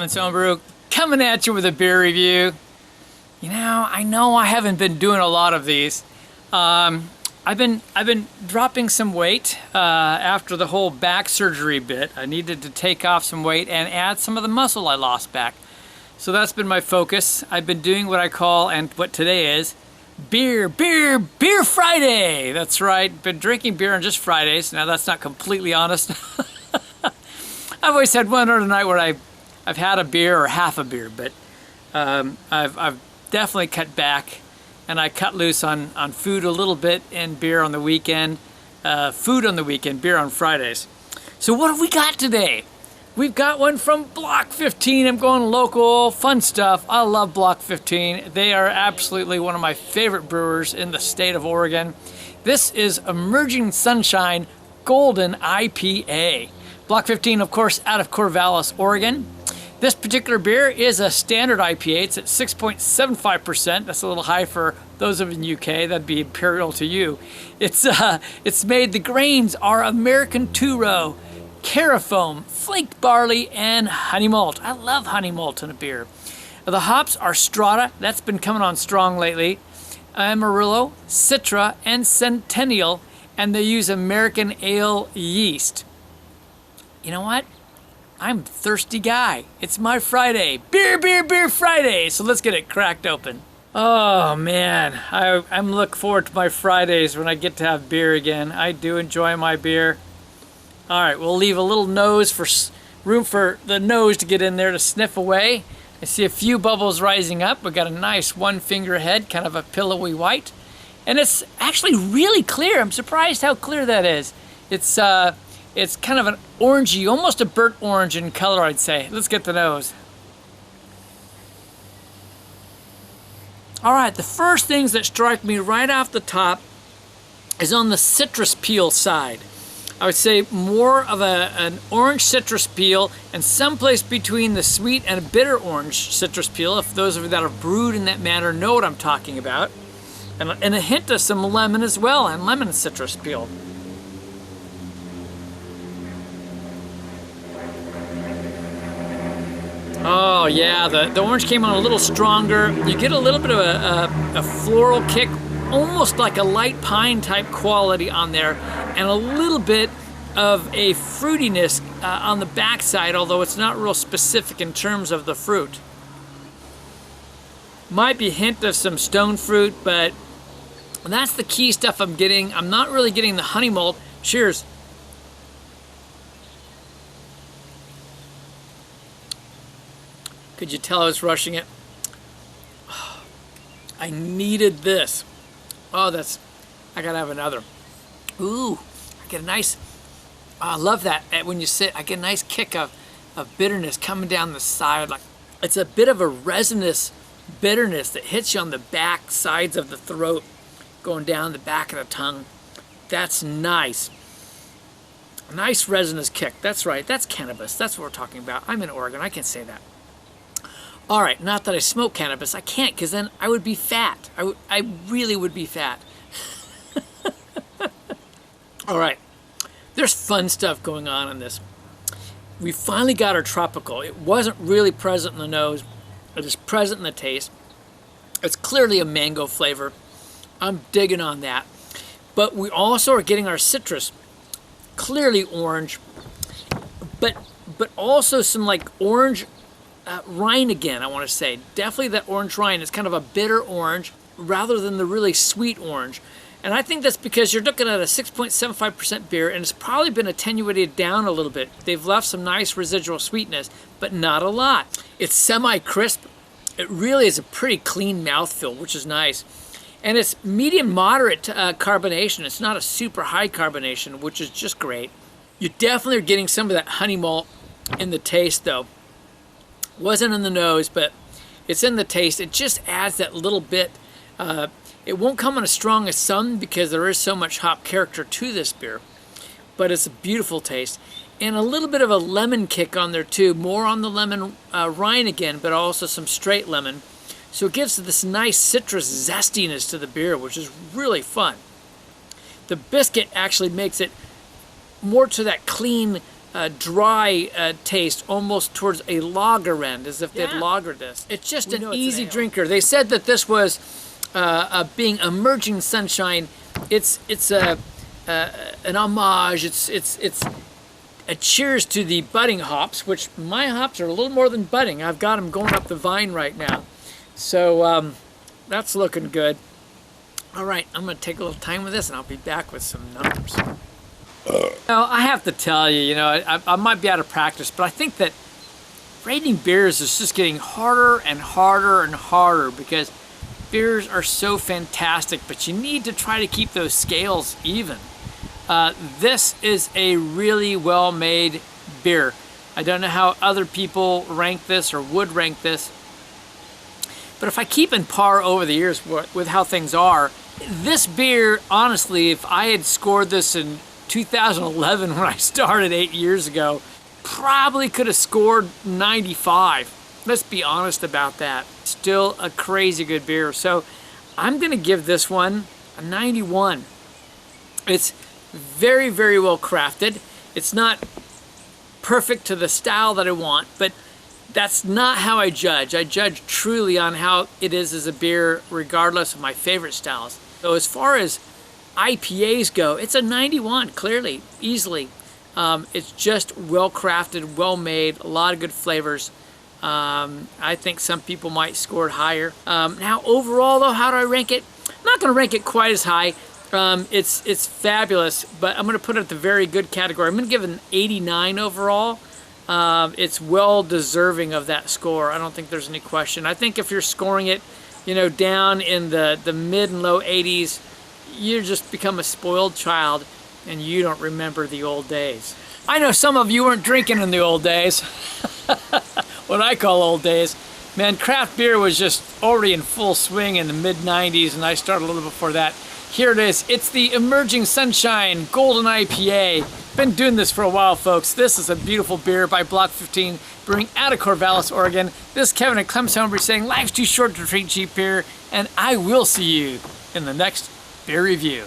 Moments Homebrew, coming at you with a beer review. You know I haven't been doing a lot of these. I've been dropping some weight after the whole back surgery bit. I needed to take off some weight and add some of the muscle I lost back. So that's been my focus. I've been doing what I call, and what today is, Beer Friday. That's right, been drinking beer on just Fridays. Now that's not completely honest. I've always had one other night where I've had a beer or half a beer, but I've definitely cut back, and I cut loose on food a little bit and beer on the weekend. Food on the weekend, beer on Fridays. So what have we got today? We've got one from Block 15. I'm going local, fun stuff. I love Block 15. They are absolutely one of my favorite brewers in the state of Oregon. This is Emerging Sunshine Golden IPA. Block 15, of course, out of Corvallis, Oregon. This particular beer is a standard IPA. It's at 6.75%. That's a little high for those of you in the UK. That'd be imperial to you. It's made, the grains are American two-row, Carafoam, Flaked Barley, and honey malt. I love honey malt in a beer. The hops are Strata. That's been coming on strong lately. Amarillo, Citra, and Centennial. And they use American ale yeast. You know what? I'm a thirsty guy. It's my Friday. Beer Friday. So let's get it cracked open. Oh man, I'm looking forward to my Fridays when I get to have beer again. I do enjoy my beer. All right, we'll leave a little room for the nose to get in there to sniff away. I see a few bubbles rising up. We've got a nice one finger head, kind of a pillowy white. And it's actually really clear. I'm surprised how clear that is. It's kind of an orangey, almost a burnt orange in color, I'd say. Let's get the nose. All right, the first things that strike me right off the top is on the citrus peel side. I would say more of an orange citrus peel and someplace between the sweet and a bitter orange citrus peel, if those of you that are brewed in that manner know what I'm talking about. And a hint of some lemon as well, and lemon citrus peel. Oh yeah, the orange came on a little stronger. You get a little bit of a floral kick, almost like a light pine type quality on there, and a little bit of a fruitiness on the backside, although it's not real specific in terms of the fruit. Might be a hint of some stone fruit, but that's the key stuff I'm getting. I'm not really getting the honey malt. Cheers. Could you tell I was rushing it? Oh, I needed this. Oh, I gotta have another. Ooh, I get a nice, I love that. When you sit, I get a nice kick of bitterness coming down the side. Like, it's a bit of a resinous bitterness that hits you on the back sides of the throat, going down the back of the tongue. That's nice. A nice resinous kick. That's right, that's cannabis. That's what we're talking about. I'm in Oregon, I can say that. All right, not that I smoke cannabis. I can't, because then I would be fat. I really would be fat. All right, there's fun stuff going on in this. We finally got our tropical. It wasn't really present in the nose. It is present in the taste. It's clearly a mango flavor. I'm digging on that. But we also are getting our citrus. Clearly orange, but also some like orange rind again, I want to say. Definitely that orange rind. It's kind of a bitter orange rather than the really sweet orange. And I think that's because you're looking at a 6.75% beer, and it's probably been attenuated down a little bit. They've left some nice residual sweetness, but not a lot. It's semi-crisp. It really is a pretty clean mouthfeel, which is nice. And it's medium moderate carbonation. It's not a super high carbonation, which is just great. You definitely are getting some of that honey malt in the taste, though. Wasn't in the nose, but it's in the taste. It just adds that little bit. It won't come on as strong as some because there is so much hop character to this beer, but it's a beautiful taste. And a little bit of a lemon kick on there too, more on the lemon rind again, but also some straight lemon. So it gives this nice citrus zestiness to the beer, which is really fun. The biscuit actually makes it more to that clean dry taste, almost towards a lager end, as if they'd lagered this. It's just an easy drinker. They said that this was being emerging sunshine. It's an homage. It's a cheers to the budding hops, which my hops are a little more than budding. I've got them going up the vine right now. So that's looking good. All right, I'm gonna take a little time with this and I'll be back with some numbers. Now, I have to tell you, I might be out of practice, but I think that rating beers is just getting harder and harder and harder because beers are so fantastic, but you need to try to keep those scales even. This is a really well-made beer. I don't know how other people rank this or would rank this, but if I keep in par over the years with how things are, this beer, honestly, if I had scored this in 2011 when I started 8 years ago, probably could have scored 95. Let's be honest about that. Still a crazy good beer. So I'm gonna give this one a 91. It's very, very well crafted. It's not perfect to the style that I want, but that's not how I judge. I judge truly on how it is as a beer, regardless of my favorite styles. So as far as IPAs go, it's a 91, clearly, easily. It's just well crafted, well made, a lot of good flavors. I think some people might score it higher. Now overall though, how do I rank it? I'm not gonna rank it quite as high. It's fabulous, but I'm gonna put it at the very good category. I'm gonna give it an 89 overall. It's well deserving of that score. I don't think there's any question. I think if you're scoring it, down in the mid and low 80s, you just become a spoiled child and you don't remember the old days. I know some of you weren't drinking in the old days. What I call old days. Man, craft beer was just already in full swing in the mid 90s, and I started a little before that. Here it is. It's the Emerging Sunshine Golden IPA. Been doing this for a while, folks. This is a beautiful beer by Block 15, brewing out of Corvallis, Oregon. This is Kevin at Clem's Homebrew saying life's too short to drink cheap beer, and I will see you in the next beer review.